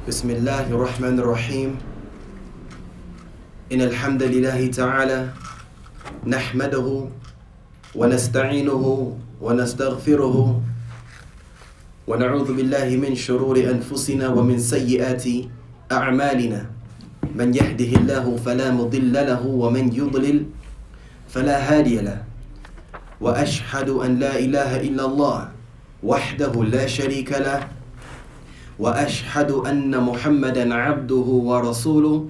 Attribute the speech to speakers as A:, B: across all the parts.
A: بسم الله الرحمن الرحيم إن الحمد لله تعالى نحمده ونستعينه ونستغفره ونعوذ بالله من شرور أنفسنا ومن سيئات أعمالنا من يهده الله فلا مضل له ومن يضلل فلا هادي له وأشهد أن لا إله إلا الله وحده لا شريك له وأشهد أن محمدا عبده ورسوله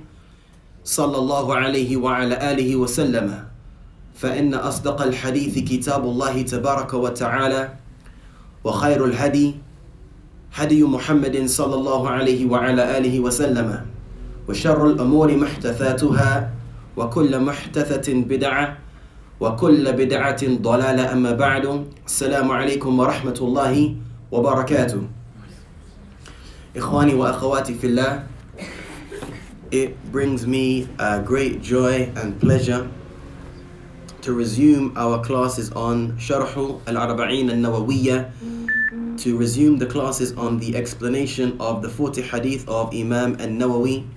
A: صلى الله عليه وعلى آله وسلم فإن أصدق الحديث كتاب الله تبارك وتعالى وخير الهدي هدي محمد صلى الله عليه وعلى آله وسلم وشر الأمور محدثاتها وكل محدثة بدعة وكل بدعة ضلالة أما بعد السلام عليكم ورحمة الله وبركاته Ikhwani wa akhawati fillah, it brings me great joy and pleasure to resume our classes on Sharh al-Arba'in al-Nawawiyya, to resume the classes on the explanation of the 40 Hadith of Imam al-Nawawi.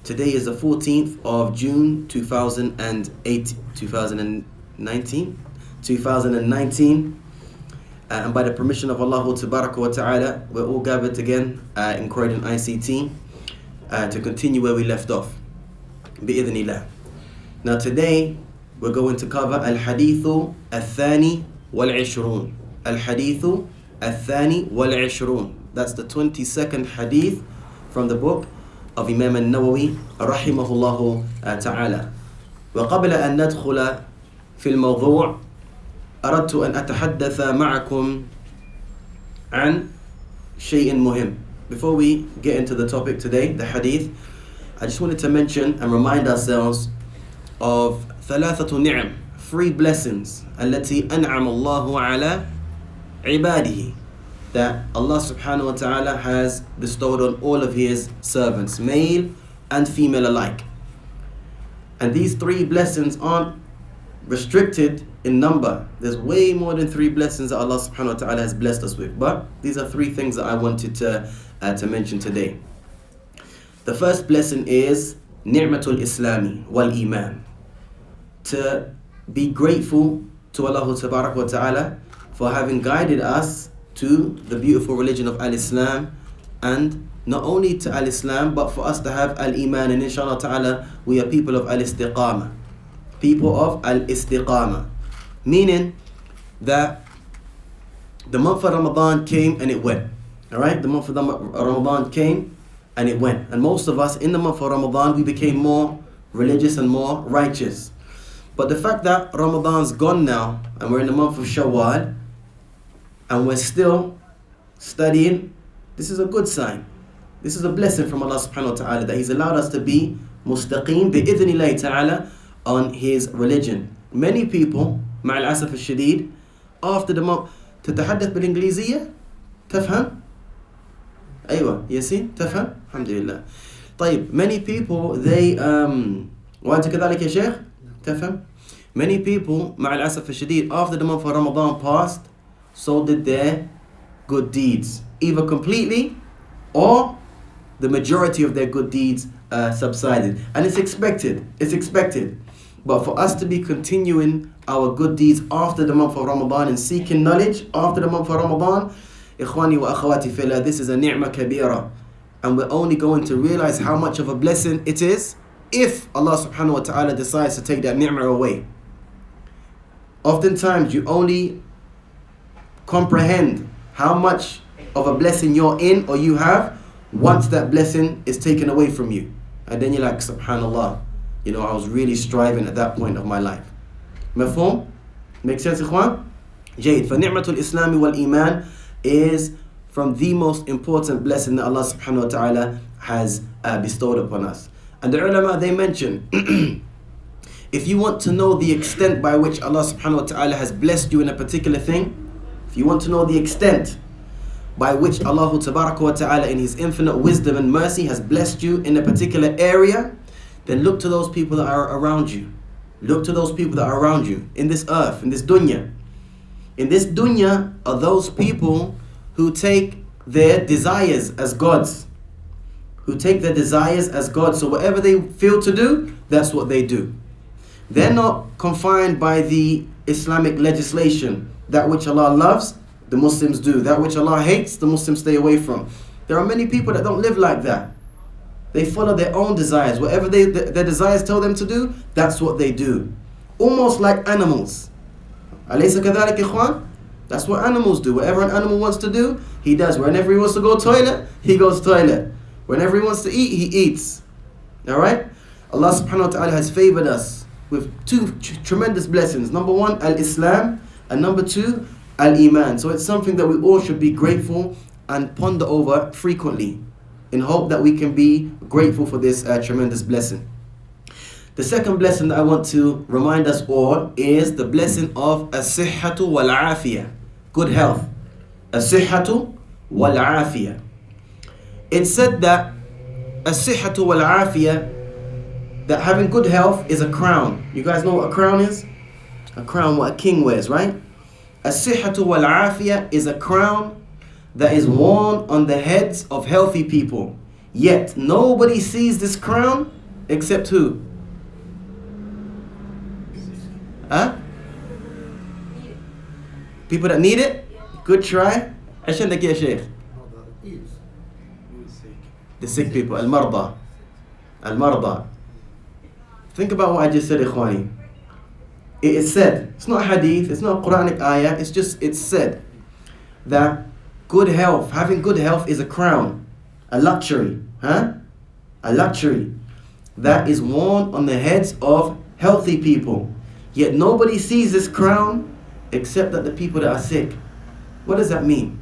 A: Today is the 14th of June 2019. And by the permission of Allah Tabaraka wa Ta'ala, we're all gathered again in Croydon ICT to continue where we left off. Bi'idhnillah. Now today, we're going to cover Al-Hadithu Al-Thani Wal-Ishrun. Al-Hadithu Al-Thani Wal-Ishrun. That's the 22nd Hadith from the book of Imam al-Nawawi rahimahullahu ta'ala. وقبل أن ندخل في الموضوع أردت أن أتحدث معكم عن شيء مهم. Before we get into the topic today, the hadith, I just wanted to mention and remind ourselves of ثلاثة نعم, 3 blessings التي أنعم الله على عباده, that Allah subhanahu wa ta'ala has bestowed on all of his servants, male and female alike. And these 3 blessings aren't restricted in number. There's way more than 3 blessings that Allah subhanahu wa ta'ala has blessed us with. But these are 3 things that I wanted to mention today. The first blessing is Ni'matul Islami wal Iman. To be grateful to Allah Tabarak wa ta'ala for having guided us to the beautiful religion of Al-Islam, and not only to Al-Islam, but for us to have Al-Iman, and inshallah ta'ala we are people of Al-Istiqamah. People of Al-Istiqamah. Meaning that the month of Ramadan came and it went. Alright? The month of Ramadan came and it went. And most of us in the month of Ramadan, we became more religious and more righteous. But the fact that Ramadan's gone now and we're in the month of Shawwal and we're still studying, this is a good sign. This is a blessing from Allah subhanahu wa ta'ala that He's allowed us to be mustaqim bi'idhnillahi ta'ala on His religion. Many people مع الأسف الشديد after the month تتحدث بالإنجليزية تفهم أيوة ياسين تفهم الحمد لله طيب many people they وأنت كذلك يا شيخ تفهم many people مع الأسف الشديد after the month of Ramadan passed, so did their good deeds, either completely or the majority of their good deeds subsided. And it's expected. But for us to be continuing our good deeds after the month of Ramadan and seeking knowledge after the month of Ramadan, Ikhwani wa akhawati fillah, this is a ni'mah kabira. And we're only going to realize how much of a blessing it is if Allah subhanahu wa ta'ala decides to take that ni'mah away. Oftentimes you only comprehend how much of a blessing you're in or you have once that blessing is taken away from you. And then you're like, subhanallah, you know, I was really striving at that point of my life. Mafhum? Make sense, ikhwan? Jayid. فَنِعْمَةُ الْإِسْلَامِ وَالْإِيمَانِ is from the most important blessing that Allah subhanahu wa ta'ala has bestowed upon us. And the ulama, they mention, if you want to know the extent by which Allah subhanahu wa ta'ala has blessed you in a particular thing, if you want to know the extent by which Allah tabaraka wa ta'ala in His infinite wisdom and mercy has blessed you in a particular area, then look to those people that are around you. Look to those people that are around you in this earth, in this dunya. In this dunya are those people who take their desires as gods, who take their desires as God. So whatever they feel to do, that's what they do. They're not confined by the Islamic legislation. That which Allah loves, the Muslims do. That which Allah hates, the Muslims stay away from. There are many people that don't live like that. They follow their own desires. Whatever their desires tell them to do, that's what they do. Almost like animals. أليس كذلك إخوان? That's what animals do. Whatever an animal wants to do, he does. Whenever he wants to go toilet, he goes toilet. Whenever he wants to eat, he eats. Alright? Allah subhanahu wa ta'ala has favored us with two tremendous blessings. Number one, Al-Islam. And number two, Al-Iman. So it's something that we all should be grateful and ponder over frequently, in hope that we can be grateful for this tremendous blessing. The second blessing that I want to remind us all is the blessing of as-sihhatu wal-afiyah, good health. As-sihhatu wal-afiyah. It's said that as-sihhatu wal-afiyah, that having good health is a crown. You guys know what a crown is? A crown, what a king wears, right? As-sihhatu wal-afiyah is a crown that is worn on the heads of healthy people. Yet nobody sees this crown except who? Huh? People that need it? Good try. عشان يا شيخ. The sick people. Al-marda. Al-marda. Think about what I just said, ikhwani. It is said, it's not hadith, it's not a Quranic ayah, it's said that good health, having good health is a crown, a luxury, a luxury that is worn on the heads of healthy people. Yet nobody sees this crown except that the people that are sick. What does that mean?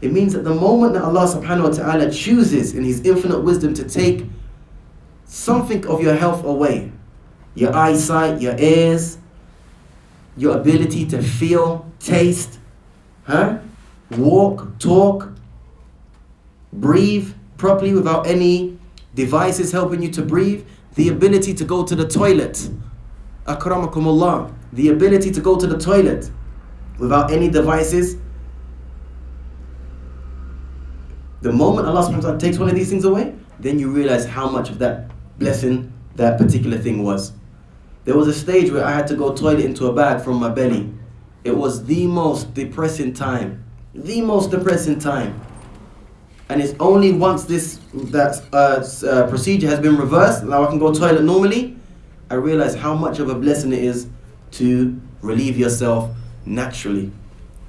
A: It means that the moment that Allah subhanahu wa ta'ala chooses in His infinite wisdom to take something of your health away, your eyesight, your ears, your ability to feel, taste, walk, talk, breathe properly without any devices helping you to breathe, the ability to go to the toilet, akramakumullah, the ability to go to the toilet without any devices. The moment Allah subhanahu wa ta'ala takes one of these things away, then you realize how much of that blessing that particular thing was. There was a stage where I had to go toilet into a bag from my belly. It was the most depressing time. The most depressing time. And it's only once that procedure has been reversed, now I can go toilet normally, I realize how much of a blessing it is to relieve yourself naturally.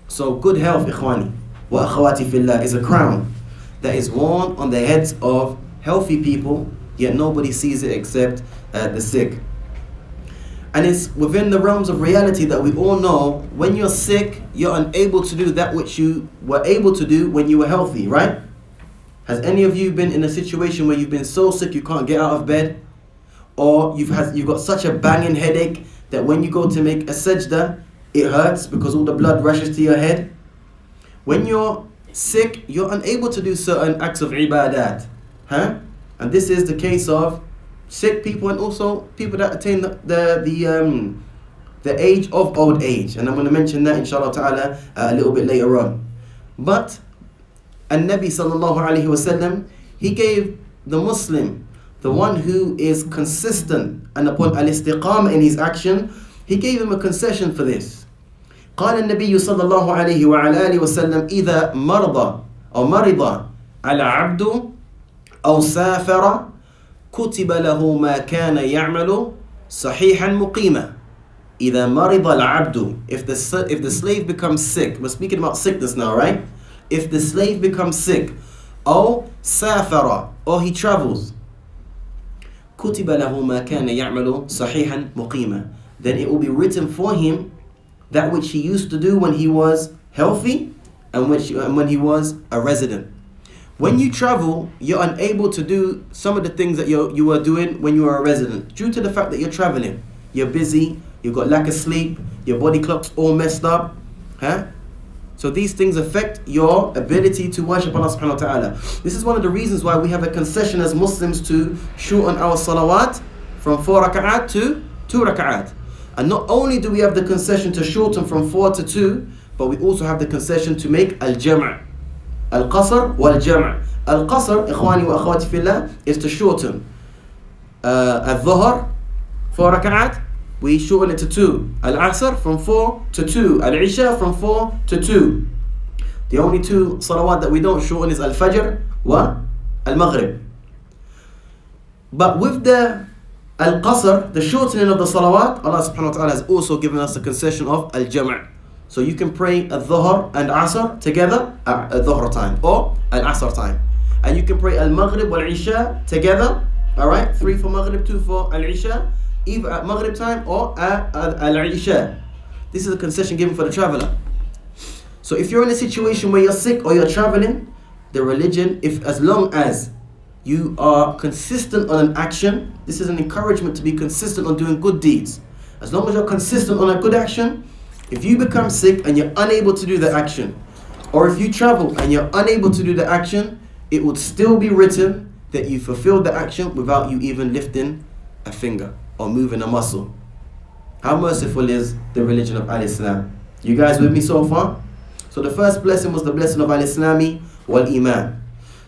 A: So good health, ikhwani, wa akhawati fillah, is a crown that is worn on the heads of healthy people, yet nobody sees it except the sick. And it's within the realms of reality that we all know when you're sick, you're unable to do that which you were able to do when you were healthy, right? Has any of you been in a situation where you've been so sick you can't get out of bed? Or you've got such a banging headache that when you go to make a sajda, it hurts because all the blood rushes to your head? When you're sick, you're unable to do certain acts of ibadat. And this is the case of sick people and also people that attain the age of old age. And I'm going to mention that inshallah ta'ala a little bit later on. But An-Nabi sallallahu alayhi wa sallam, he gave the Muslim, the one who is consistent and upon al-istiqama in his action, he gave him a concession for this. قال النبي صلى الله عليه وعلى آله وسلم إذا مرض على عبد أو سافر كتب له ما كان يعمل صحيحا مقيما. إذا مرض العبد, if the slave becomes sick, we're speaking about sickness now, right? If the slave becomes sick, أو سافر, or he travels, كتب له ما كان يعمل صحيحا مقيما, then it will be written for him that which he used to do when he was healthy and when he was a resident. When you travel, you're unable to do some of the things that you were doing when you were a resident due to the fact that you're traveling. You're busy, you've got lack of sleep, your body clock's all messed up. So these things affect your ability to worship Allah subhanahu wa ta'ala. This is one of the reasons why we have a concession as Muslims to shorten our salawat from 4 rak'at to 2 rak'at. And not only do we have the concession to shorten from 4 to 2, but we also have the concession to make al-jam', al-qasr wal-jam'. Al-Qasr, ikhwani wa akhwati fillah, is to shorten. Al-Dhuhr, 4 rak'at, we shorten it to 2. Al-Asr, from 4 to 2. Al-Isha, from 4 to 2. The only 2 salawat that we don't shorten is Al-Fajr wa Al-Maghrib. But with the Al-Qasr, the shortening of the salawat, Allah subhanahu wa ta'ala has also given us the concession of Al-Jam'. So you can pray Al-Dhuhr and Asr together at Dhuhr time or Al-Asr time. And you can pray Al-Maghrib wal-Isha together. Alright, 3 for Maghrib, 2 for Al-Isha, either at Maghrib time or at Al-Isha. This is a concession given for the traveler. So if you're in a situation where you're sick or you're traveling, the religion, as long as you are consistent on an action, this is an encouragement to be consistent on doing good deeds. As long as you're consistent on a good action, if you become sick and you're unable to do the action, or if you travel and you're unable to do the action, it would still be written that you fulfilled the action without you even lifting a finger or moving a muscle. How merciful is the religion of Al-Islam? You guys with me so far? So the first blessing was the blessing of Al-Islami wal-Iman.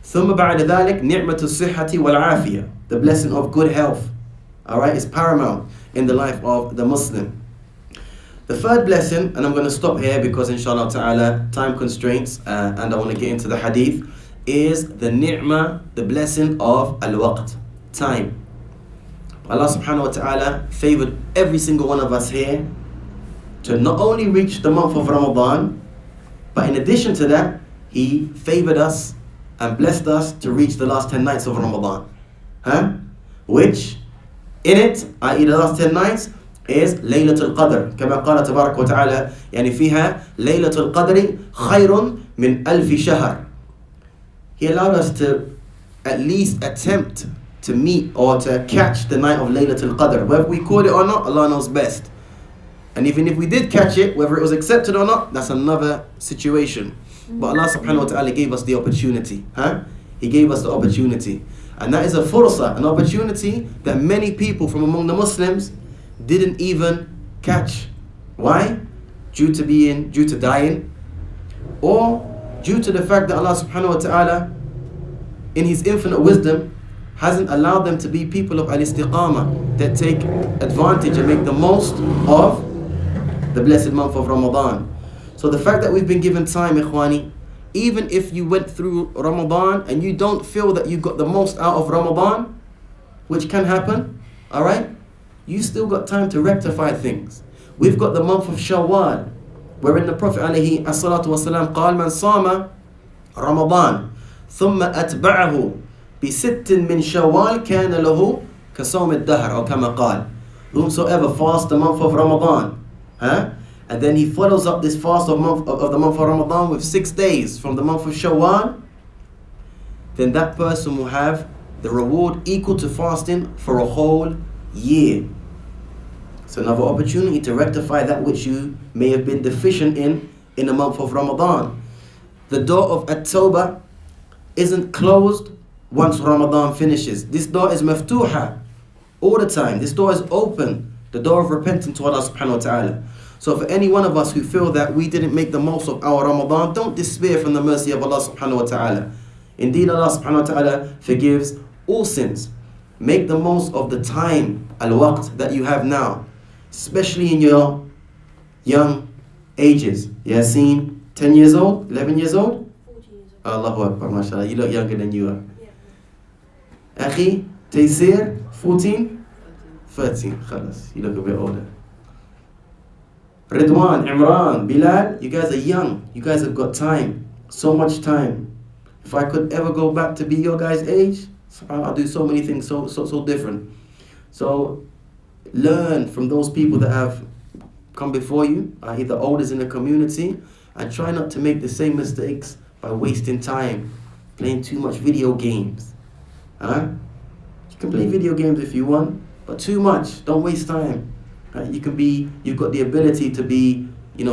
A: ثم بعد ذلك نعمة الصحة والعافية. The blessing of good health. Alright, is paramount in the life of the Muslim. The third blessing, and I'm going to stop here because inshallah ta'ala time constraints and I want to get into the hadith, is the ni'mah, the blessing of al-waqt, time. Allah subhanahu wa ta'ala favored every single one of us here to not only reach the month of Ramadan, but in addition to that, He favored us and blessed us to reach the last 10 nights of Ramadan. Which, in it, i.e. the last 10 nights, is Laylatul Qadr. كما قال تبارك وتعالى يعني فيها ليلة القدر خير من ألف شهر. He allowed us to at least attempt to meet or to catch the night of Laylatul Qadr. Whether we caught it or not, Allah knows best. And even if we did catch it, whether it was accepted or not, that's another situation. But Allah subhanahu wa ta'ala gave us the opportunity. He gave us the opportunity. And that is a fursa, an opportunity that many people from among the Muslims didn't even catch. Why? Due to dying, or due to the fact that Allah subhanahu wa ta'ala, in His infinite wisdom, hasn't allowed them to be people of al-istiqamah that take advantage and make the most of the blessed month of Ramadan. So the fact that we've been given time, ikhwani, even if you went through Ramadan and you don't feel that you got the most out of Ramadan, which can happen, alright, you still got time to rectify things. We've got the month of Shawwal, wherein the Prophet alayhi as-salatu was-salam قال من صام رمضان ثم أتبعه بست من شوال كان له كصوم الدهر أو كما قال. Whomsoever fasts the month of Ramadan, and then he follows up this fast of the month of Ramadan with 6 days from the month of Shawwal, then that person will have the reward equal to fasting for a whole year. It's another opportunity to rectify that which you may have been deficient in the month of Ramadan. The door of At-Tawbah isn't closed once Ramadan finishes. This door is maftuha all the time. This door is open, the door of repentance to Allah subhanahu wa ta'ala. So for any one of us who feel that we didn't make the most of our Ramadan, don't despair from the mercy of Allah subhanahu wa ta'ala. Indeed, Allah subhanahu wa ta'ala forgives all sins. Make the most of the time, al-waqt, that you have now, especially in your young ages. Yasin, 10 years old, 11 years old?
B: 14 years old.
A: Allahu Akbar, mashallah, you look younger than you are. Yeah. Akhi, Taysir, 14? 13, khalas, you look a bit older. Ridwan, Imran, Bilal, you guys are young. You guys have got time, so much time. If I could ever go back to be your guys' age, I'll do so many things so different. So learn from those people that have come before you, i.e. the oldest in the community, and try not to make the same mistakes by wasting time playing too much video games. You can play video games if you want, but too much, don't waste time. You've got the ability to be,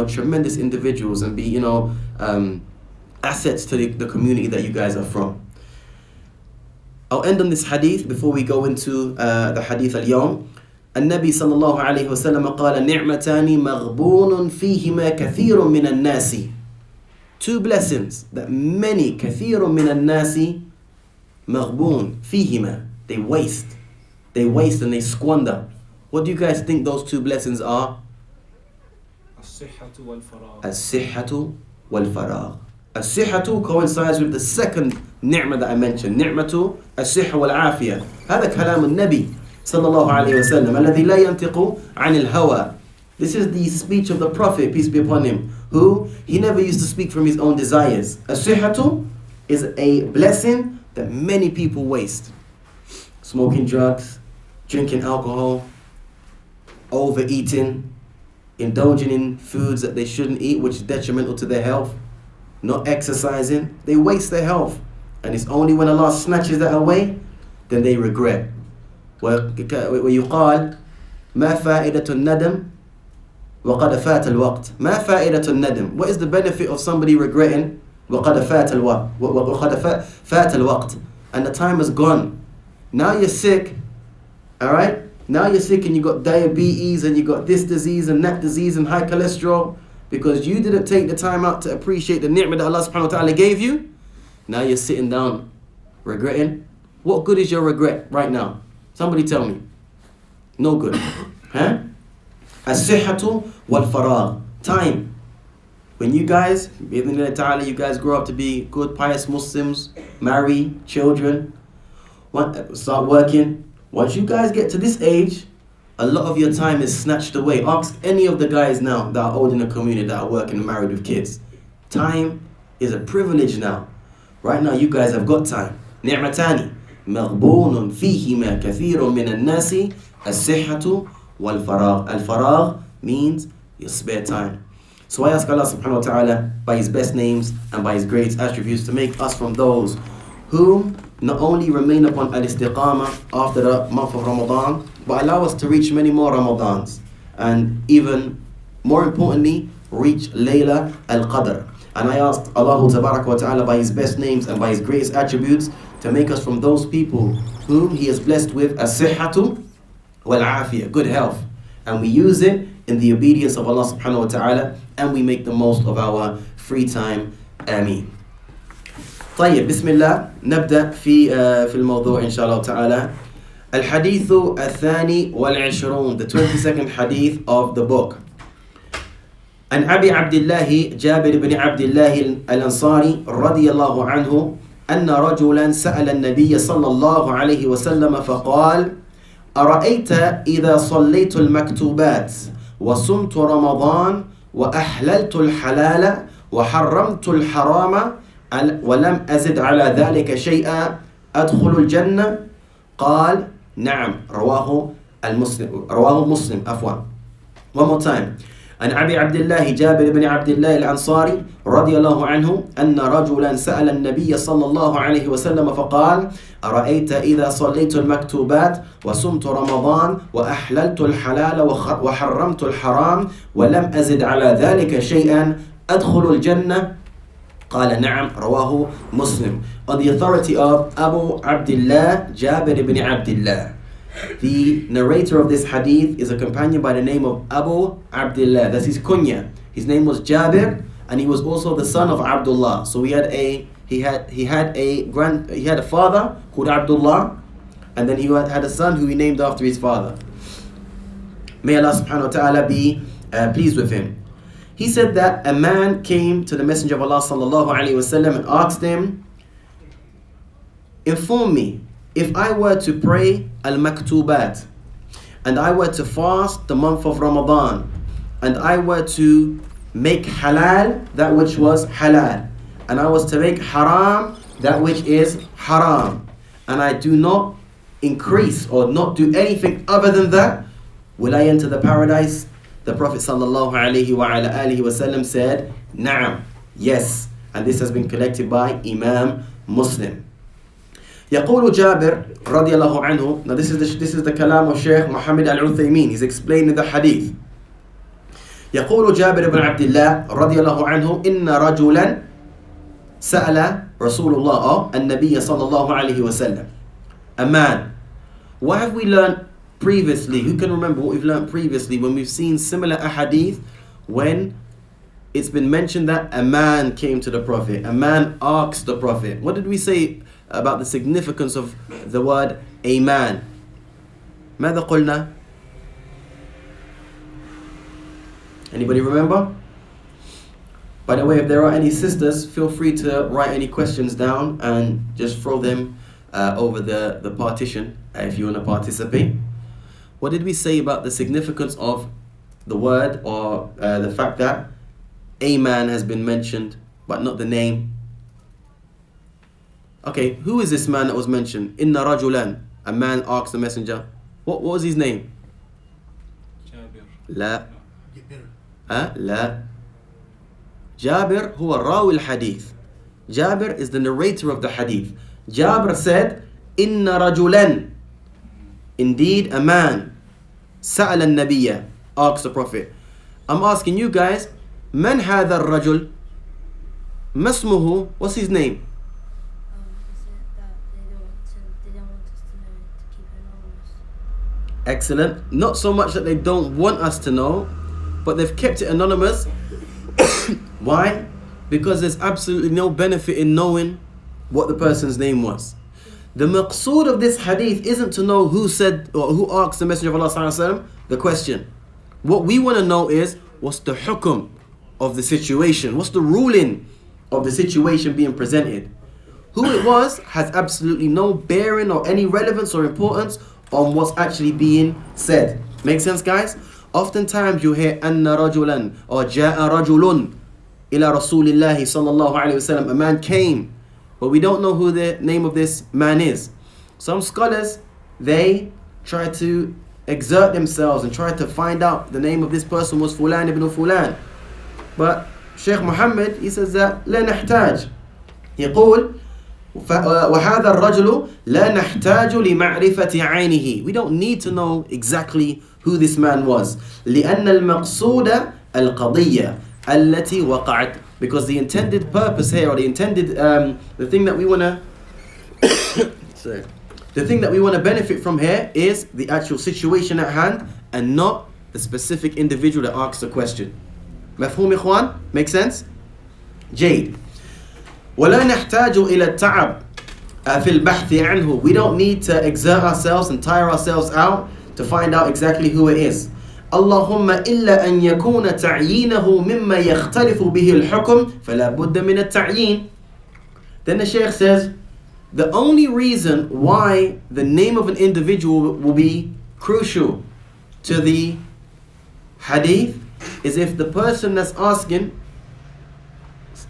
A: tremendous individuals and be, assets to the community that you guys are from. I'll end on this hadith before we go into the hadith al-yawm. النبي صلى الله عليه وسلم قال نعمتان مغبون فيهما كثير من الناس. Two blessings that many, كثير من الناس, مغبون فيهما. They waste. They waste and they squander. What do you guys think those two blessings are?
B: الصحة والفراغ.
A: الصحة والفراغ. الصحة coincides with the second ni'mah that I mentioned. نعمة الصحة والعافية. هذا كلام النبي صلى الله عليه وسلم الذي لا ينطق عن الهوى. This is the speech of the Prophet, peace be upon him, who he never used to speak from his own desires. الصحة is a blessing that many people waste. Smoking drugs, drinking alcohol, overeating, indulging in foods that they shouldn't eat, which is detrimental to their health, not exercising. They waste their health. And it's only when Allah snatches that away, then they regret. ويقال ما فائدة الندم وقد فات الوقت. ما فائدة الندم. What is the benefit of somebody regretting? وقد فات الوقت. And the time has gone. Now you're sick, alright? Now you're sick and you got diabetes and you got this disease and that disease and high cholesterol because you didn't take the time out to appreciate the ni'mah that Allah subhanahu wa ta'ala gave you. Now you're sitting down regretting. What good is your regret right now? Somebody tell me. No good. Huh? As-sihhatu wal-faragh. Time. When you guys, bi'idhnillahi you guys grow up to be good, pious Muslims, marry, children, start working. Once you guys get to this age, a lot of your time is snatched away. Ask any of the guys now that are old in the community that are working and married with kids. Time is a privilege now. Right now you guys have got time. نعمتان مغبون فيهما كثير من الناس الصحة والفراغ. Al-faragh means your spare time. So I ask Allah subhanahu wa ta'ala by His best names and by His great attributes to make us from those who not only remain upon al-istiqamah after the month of Ramadan, but allow us to reach many more Ramadans. And even more importantly, reach Layla al-Qadr. And I asked Allah Tabarak wa Ta'ala by His best names and by His greatest attributes to make us from those people whom He has blessed with as-sihhatu wal-afiyah, good health. And we use it in the obedience of Allah subhanahu wa ta'ala and we make the most of our free time. Ameen. طيب بسم الله نبدأ في الموضوع إن شاء الله تعالى. الحديث الثاني والعشرون, the 22nd hadith of the book. عن أبي عبد الله جابر بن عبد الله الأنصاري رضي الله عنه أن رجلا سأل النبي صلى الله عليه وسلم فقال: أرأيت إذا صليت المكتوبات وصمت رمضان وأحللت الحلال وحرمت الحرام ولم أزد على ذلك شيئا أدخل الجنة؟ قال: نعم. رواه مسلم. One more time. عن أبي عبد الله جابر بن عبد الله الأنصاري رضي الله عنه أن رجلا سأل النبي صلى الله عليه وسلم فقال: أرأيت إذا صليت المكتوبات وصمت رمضان وأحللت الحلال وحرمت الحرام ولم أزد على ذلك شيئا أدخل الجنة؟ قال: نعم. رواه مسلم. On the authority of Abu Abdullah Jabir ibn Abdullah. The narrator of this hadith is a companion by the name of Abu Abdullah. That's his kunya. His name was Jabir, and he was also the son of Abdullah. So he had a father called Abdullah, and then he had a son who he named after his father. May Allah subhanahu wa ta'ala be pleased with him. He said that a man came to the Messenger of Allah sallallahu alaihi wasallam and asked him, inform me, if I were to pray al-maktubat and I were to fast the month of Ramadan and I were to make halal that which was halal and I was to make haram that which is haram and I do not increase or not do anything other than that, will I enter the paradise? The Prophet sallallahu alaihi wasallam said, Na'am, yes. And this has been collected by Imam Muslim. يقول جابر رضي الله عنه. Now this is the kalam of Shaykh Muhammad Al-Uthaymin. He's explained in the hadith. يقول جابر بن عبد الله رضي الله عنه إن رجلا سأل رسول الله النبي صلى الله عليه وسلم. A man. What have we learned previously? Who can remember what we've learned previously when we've seen similar ahadith when it's been mentioned that a man came to the Prophet, a man asked the Prophet? What did we say about the significance of the word a man. ماذا قلنا? Anybody remember? By the way, if there are any sisters, feel free to write any questions down and just throw them over the partition if you want to participate. What did we say about the significance of the word, or the fact that a man has been mentioned but not the name? Okay, who is this man that was mentioned? Inna rajulan. A man asked the messenger. What was his name?
B: Jabir.
A: لا. لا. Jabir huwa rawi al-hadith. Jabir is the narrator of the hadith. Jabir said, Inna rajulan. Indeed, a man. Sa'ala al-nabiyya. Asked the Prophet. I'm asking you guys, Man hadha al-rajul? Masmuhu? What's his name?
C: Is it that they don't want us to know, to keep it anonymous?
A: Excellent. Not so much that they don't want us to know, but they've kept it anonymous. Why? Because there's absolutely no benefit in knowing what the person's name was. The maqsood of this hadith isn't to know who said or who asked the Messenger of Allah sallallahu alaihi wasallam the question. What we want to know is, what's the hukum of the situation? What's the ruling of the situation being presented? Who it was has absolutely no bearing or any relevance or importance on what's actually being said. Make sense, guys? Oftentimes you hear anna rajulan or ja'a rajulun ila rasulillahi sallallahu alayhi wasallam. A man came, but we don't know who the name of this man is. Some scholars, they try to exert themselves and try to find out the name of this person was Fulan ibn Fulan. But Shaykh Muhammad, he says that لا نحتاج. يقول وهذا الرجل لا نحتاج لمعرفة عينه. We don't need to know exactly who this man was. لأن المقصود القضية التي وقعت. Because the intended purpose here, or the intended, the thing that we want to the thing that we want to benefit from here is the actual situation at hand and not the specific individual that asks the question. مفهوم إخوان? Make sense? جيد. ولا نحتاج إلى التعب في البحث عنه. We don't need to exert ourselves and tire ourselves out to find out exactly who it is. اللهم إلا أن يكون تعيينه مما يختلف به الحكم فلا بد من التعيين. Then the Shaykh says, the only reason why the name of an individual will be crucial to the hadith is if the person that's asking,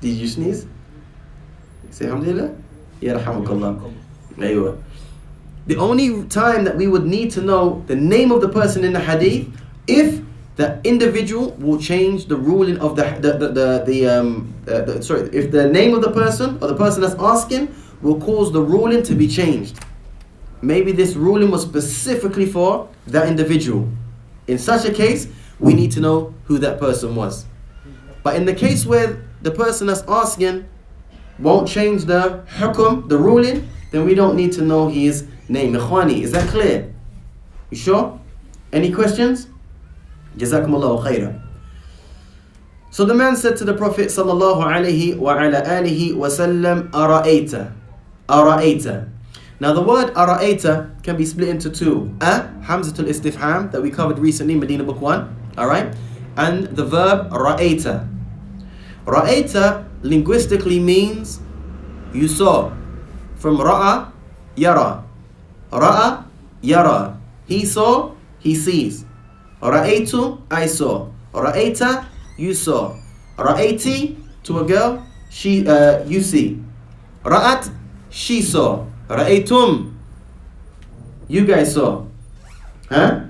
A: did you sneeze? Say alhamdulillah? Yarhamukallah. Aywa. The only time that we would need to know the name of the person in the hadith if the individual will change the ruling of if the name of the person or the person that's asking will cause the ruling to be changed. Maybe this ruling was specifically for that individual. In such a case, we need to know who that person was. But in the case where the person that's asking won't change the hukum, the ruling, then we don't need to know his name. Ikhwani, is that clear? You sure? Any questions? Jazakumullahu khairan. So the man said to the Prophet sallallahu alayhi wa ala alihi wa sallam, Ara'ayta. Ara'ayta. Now the word Ara'ayta can be split into two. Hamzatul Istifham that we covered recently, Medina Book 1. Alright? And the verb Ra'ayta. Ra'ayta linguistically means you saw. From Ra'a, Yara. Ra'a, Yara. He saw, he sees. Ra'aytu, I saw. Ra'ayta, you saw. Ra'ayti, to a girl, she, you see. Ra'at, she saw. Ra'aytum, you guys saw. Huh?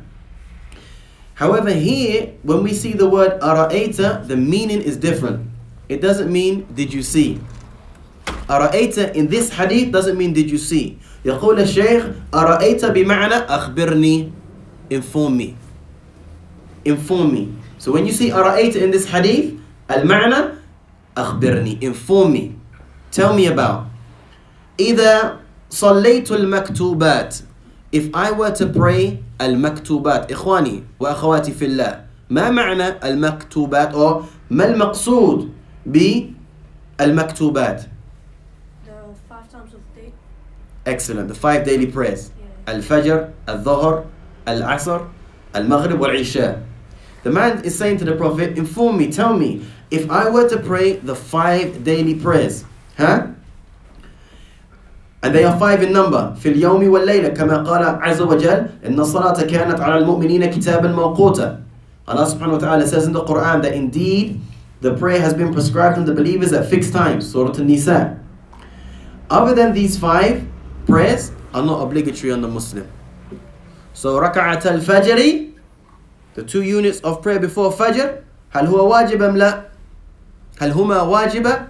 A: However, here, when we see the word ara'ayta, the meaning is different. It doesn't mean did you see. Ara'ayta in this hadith doesn't mean did you see. يقول الشيخ أرأيت بمعنى أخبرني, inform me. Inform me. So when you see أرأيت in this hadith, المعنى أخبرني, inform me. Tell me about. إذا صليت المكتوبات, if I were to pray المكتوبات, إخواني وأخواتي في الله, ما معنى المكتوبات or ما المقصود بالمكتوبات?
C: The 5 times of the day.
A: Excellent. The 5 daily prayers. Al-Fajr, Al-Dhuhr, Al-Asr, Al-Maghrib, Wal-Isha. The man is saying to the Prophet, inform me, tell me, if I were to pray the 5 daily prayers, and they are 5 in number, في اليوم والليلة كما قال عز وجل إن الصلاة كانت على المؤمنين كتابا موقوتا. Allah subhanahu wa ta'ala says in the Quran that indeed the prayer has been prescribed on the believers at fixed times. Surah An-Nisa. Other than these 5 prayers are not obligatory on the Muslim. So raka'at al-fajr, the 2 units of prayer before Fajr, هل هو واجب أم لا؟ هل هما واجبة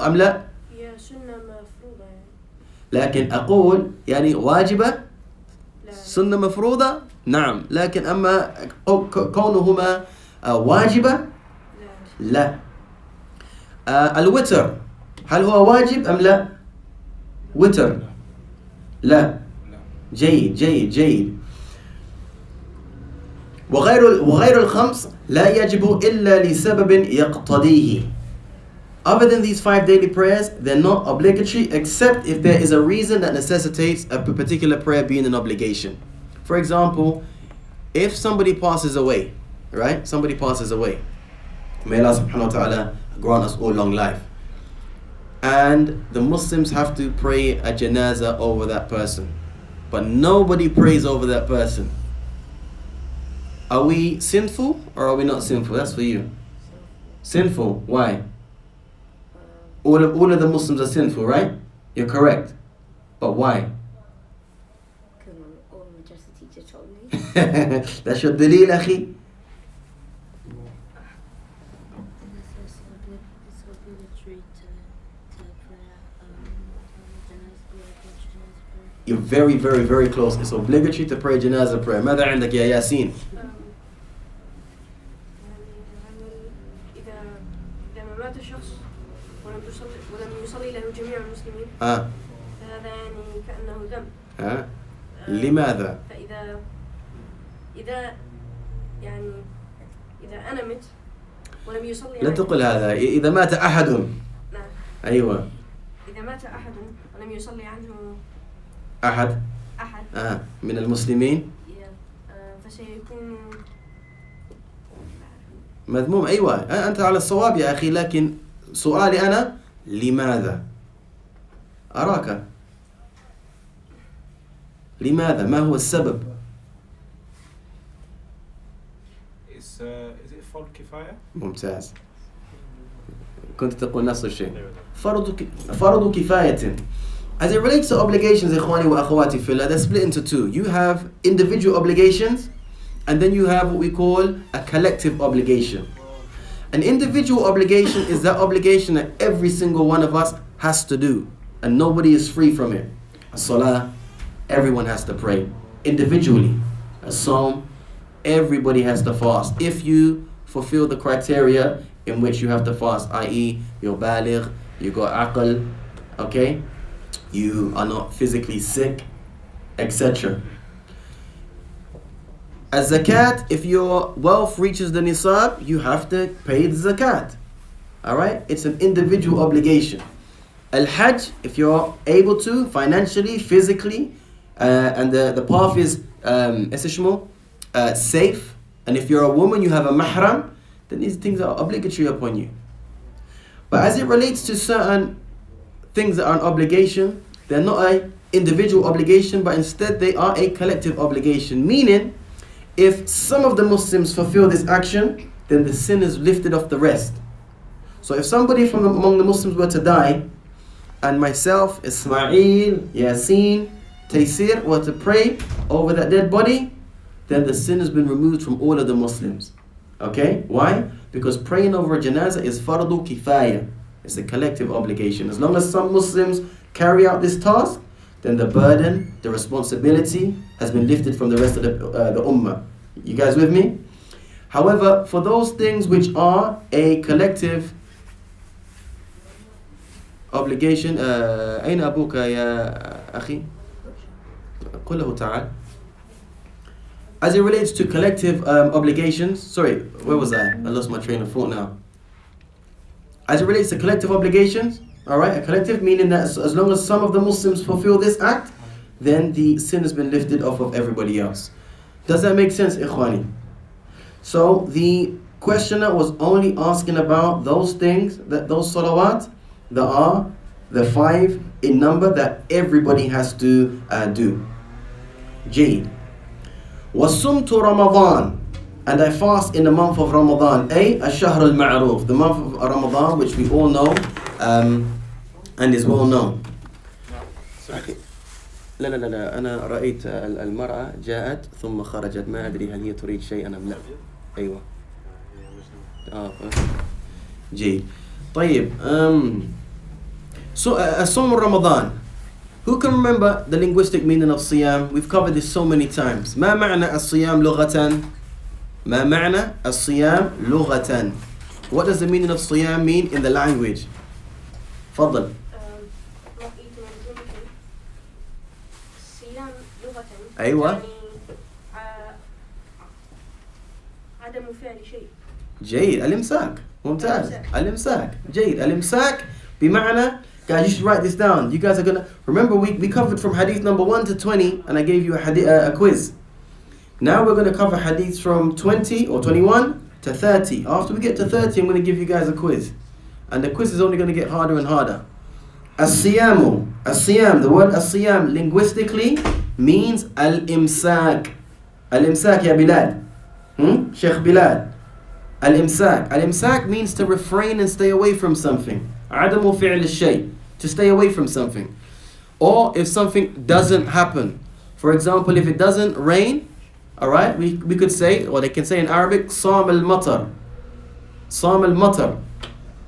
A: أم لا؟
C: هي سنة مفروضة يعني.
A: لكن أقول يعني واجبة
C: لا.
A: سنة مفروضة نعم، لكن أما كونهما واجبة
C: لا.
A: لا. الوتر هل هو واجب أم لا؟ وتر لا. جيد جيد جيد. وغير الخمس لا يجب إلا لسبب يقتضيه. Other than these 5 daily prayers, they're not obligatory except if there is a reason that necessitates a particular prayer being an obligation. For example, if somebody passes away, right? Somebody passes away. May Allah subhanahu wa ta'ala grant us all long life. And the Muslims have to pray a janazah over that person. But nobody prays over that person. Are we sinful or are we not sinful? That's for you. Sinful. Why? All of the Muslims are sinful, right? You're correct. But why?
C: Because all my madrasa teacher told me.
A: That's your dalil, akhi.
C: It's obligatory to pray janazah.
A: You're very, very, very close. It's obligatory to pray janazah prayer. ماذا عندك يا ياسين؟
D: إذا ما مات شخص ولم يصلي له جميع المسلمين فهذا يعني كأنه ذنب.
A: لماذا؟
D: فإذا يعني إذا أنا مت ولم يصلي
A: لا تقل هذا. إذا مات أحد.
D: نعم.
A: أيوة.
D: إذا مات أحد ولم يصلي عنه
A: أحد من المسلمين
D: فسيكون
A: مذموم. أيوة أنت على الصواب يا أخي، لكن سؤالي أنا لماذا؟ أراك لماذا؟ ما هو السبب؟
B: Is it فرض كفاية؟
A: ممتاز. كنت تقول نفس الشيء. فرض كفاية. As it relates to obligations, إخواني وأخواتي في الله, they're split into 2. You have individual obligations, and then you have what we call a collective obligation. An individual obligation is that obligation that every single one of us has to do, and nobody is free from it. A salah, everyone has to pray individually. A psalm, everybody has to fast. If you fulfill the criteria in which you have to fast, i.e., you're baligh, you got aql, okay, you are not physically sick, etc. As zakat, if your wealth reaches the nisab, you have to pay the zakat. Alright? It's an individual obligation. Al-Hajj, if you're able to, financially, physically, and the path is safe, and if you're a woman, you have a mahram, then these things are obligatory upon you. But as it relates to certain things that are an obligation, they're not an individual obligation, but instead they are a collective obligation. Meaning, if some of the Muslims fulfill this action, then the sin is lifted off the rest. So if somebody from among the Muslims were to die, and myself, Ismail, Yasin, Taysir were to pray over that dead body, then the sin has been removed from all of the Muslims. Okay? Why? Because praying over a janazah is fardu kifaya. It's a collective obligation. As long as some Muslims carry out this task, then the burden, the responsibility has been lifted from the rest of the ummah. You guys with me? However, for those things which are a collective obligation, أين أبوك يا أخي؟ قل له تعال. As it relates to collective obligations, sorry, where was I? I lost my train of thought now. As it relates to collective obligations, Alright, a collective meaning that as long as some of the Muslims fulfill this act, then the sin has been lifted off of everybody else. Does that make sense, ikhwani? So the questioner was only asking about those things, those salawat, that are the 5 in number that everybody has to do. Jade. وَصُمْتُ Ramadan, and I fast in the month of Ramadan. الشهر المعروف, the month of Ramadan, which we all know and is well known. لا لا لا لا أنا رأيت المرأة جاءت ثم خرجت ما أدري هل هي تريد شيئا أم لا. أيوة. جيد. طيب. So صوم Ramadan. Who can remember the linguistic meaning of siyam? We've covered this so many times. ما معنى الصيام لغة؟ ما معنى الصيام لغة? What does the meaning of siyam mean in the language? تفضل.
D: not eating and drinking. صيام لغة
A: أيوة.
D: يعني عدم فعل شيء.
A: جيد. الإمساك. ممتاز. الإمساك. جيد. الإمساك بمعنى. Guys, you should write this down. You guys are gonna remember we covered from hadith number 1 to 20, and I gave you a quiz. Now we're gonna cover hadiths from 20 or 21 to 30. After we get to 30, I'm gonna give you guys a quiz, and the quiz is only gonna get harder and harder. As-siyamu, as-siyam. The word as-siyam linguistically means al-imsak. Al-imsak, ya Bilal. Sheikh Bilal. Al-imsak. Al-imsak means to refrain and stay away from something. عدم فعل الشيء, to stay away from something. Or if something doesn't happen. For example, if it doesn't rain, alright, we could say, or they can say in Arabic, صام المطر. صام المطر.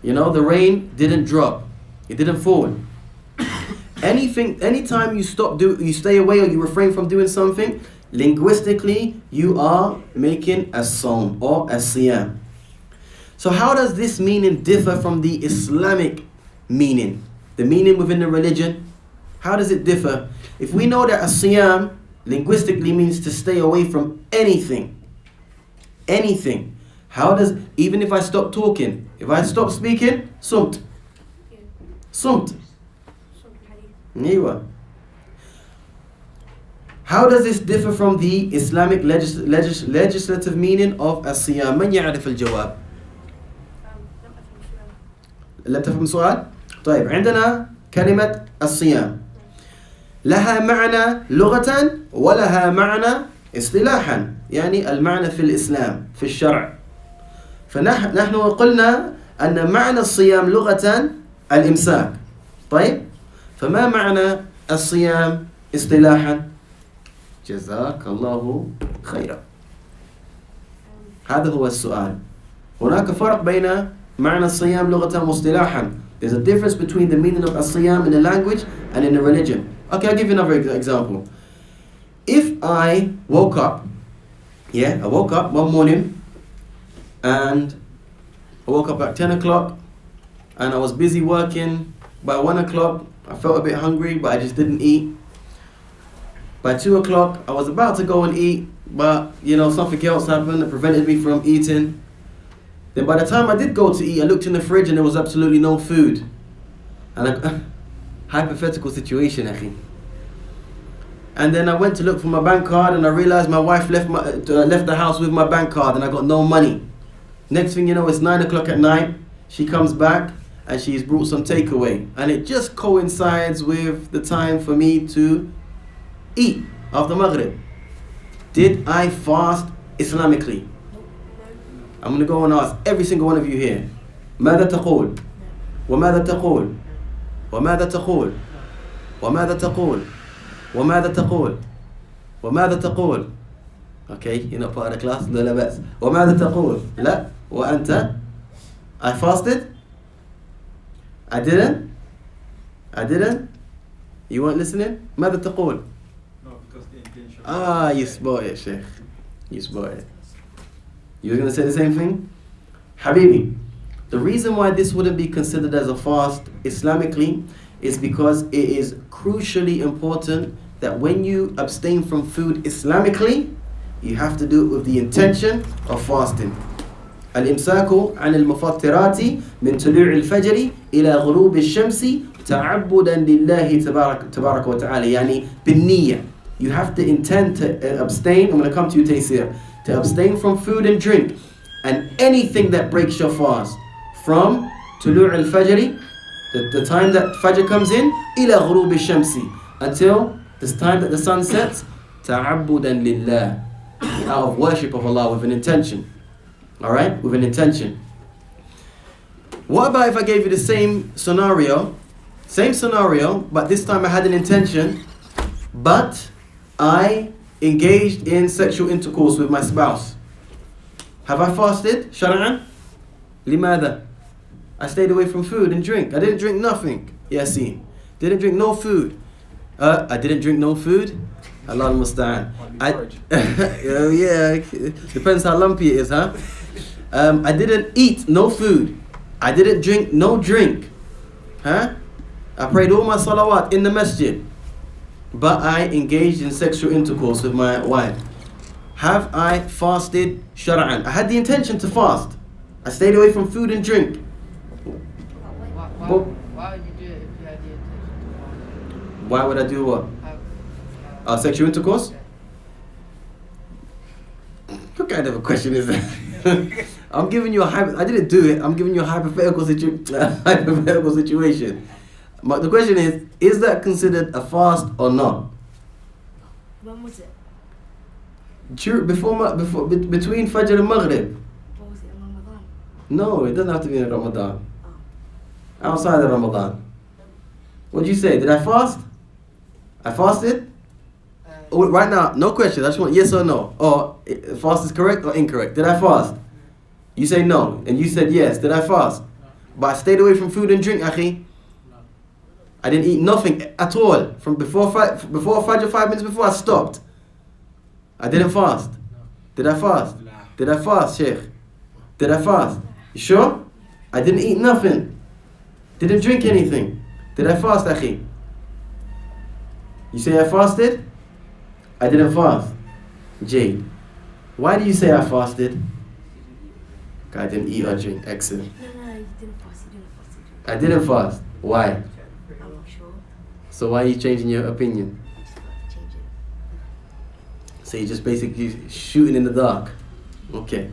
A: You know, the rain didn't drop. It didn't fall. Anytime you you stay away or you refrain from doing something, linguistically, you are making a sawm or a siyam. So how does this meaning differ from the Islamic meaning? The meaning within the religion? How does it differ? If we know that as-siyam linguistically means to stay away from anything. Anything. How does, even if I stop talking, if I stop speaking, sumt. Sumt. Niwa. How does this differ from the Islamic legislative meaning of as-siyam? من يعرف الجواب؟ لم تفهم السؤال؟ طيب عندنا كلمة الصيام لها معنى لغة ولها معنى اصطلاحا، يعني المعنى في الإسلام في الشرع. فنحن قلنا أن معنى الصيام لغة الإمساك. طيب فما معنى الصيام اصطلاحا؟ جزاك الله خيرا. هذا هو السؤال. هناك فرق بين معنى الصيام لغة واصطلاحا. There's a difference between the meaning of as-siyam in the language and in the religion. Okay, I'll give you another example. If I woke up, I woke up one morning and I woke up at 10 o'clock and I was busy working. By 1 o'clock, I felt a bit hungry, but I just didn't eat. By 2 o'clock, I was about to go and eat, but something else happened that prevented me from eating. Then by the time I did go to eat, I looked in the fridge and there was absolutely no food. And hypothetical situation, akhi. And then I went to look for my bank card and I realized my wife left the house with my bank card and I got no money. Next thing you know, it's 9 o'clock at night. She comes back and she's brought some takeaway. And it just coincides with the time for me to eat after Maghrib. Did I fast Islamically? I'm going to go and ask every single one of you here. ماذا تقول؟ وماذا تقول؟ وماذا تقول؟ وماذا تقول؟ وماذا تقول؟ وماذا تقول؟ Okay, you're not part of the class? No, لا بأس. وماذا تقول؟ لا. وأنت? I fasted? I didn't? I didn't? You weren't listening? ماذا تقول؟
B: No, because the intention.
A: You spoiled it, Sheikh. You spoiled it. You were going to say the same thing? Habibi, the reason why this wouldn't be considered as a fast Islamically is because it is crucially important that when you abstain from food Islamically, you have to do it with the intention of fasting. الإمساك عن المفطرات من طلوع الفجر إلى غروب الشمس تعبدا لله تبارك وتعالى. يعني بالنية. You have to intend to abstain. I'm going to come to you, Taysir. To abstain from food and drink and anything that breaks your fast from طلوع الفجر, the time that Fajr comes in, إلى غروب الشمس, until this time that the sun sets, تعبدا لله, out of worship of Allah with an intention. Alright? With an intention. What about if I gave you the same scenario, but this time I had an intention, but I engaged in sexual intercourse with my spouse? Have I fasted? Shar'an? لماذا? I stayed away from food and drink. I didn't drink nothing. Yasin. Didn't drink no food. I didn't drink no food. Allah al-Musta'an. Yeah, depends how lumpy it is, huh? I didn't eat no food. I didn't drink no drink. Huh? I prayed all my salawat in the masjid. But I engaged in sexual intercourse with my wife. Have I fasted shar'an? I had the intention to fast. I stayed away from food and drink.
E: Why would you do it if you had the intention to fast?
A: Why would I do what? Sexual intercourse? What kind of a question is that? I'm giving you I didn't do it. I'm giving you a hypothetical situation. But the question is that considered a fast or not?
C: When was it?
A: Between Fajr and Maghrib.
C: What was it in Ramadan?
A: No, it doesn't have to be in Ramadan. Outside of Ramadan. What'd you say? Did I fast? I fasted? Right now, no question. I just want yes or no. Or fast is correct or incorrect. Did I fast? You say no. And you said yes. Did I fast? No. But I stayed away from food and drink, akhi. No. I didn't eat nothing at all. From before Fajr, 5 minutes before, I stopped. I didn't fast. No. Did I fast? No. Did I fast, Sheikh? Did I fast? You sure? I didn't eat nothing. Didn't drink anything. Did I fast, akhi? You say I fasted? I didn't fast. Jade, why do you say I fasted? I didn't eat or drink. Excellent.
C: No, you didn't fast.
A: I didn't fast. Why?
C: I'm not sure.
A: So why are you changing your opinion?
C: I just got to change it.
A: So you're just basically shooting in the dark. Okay.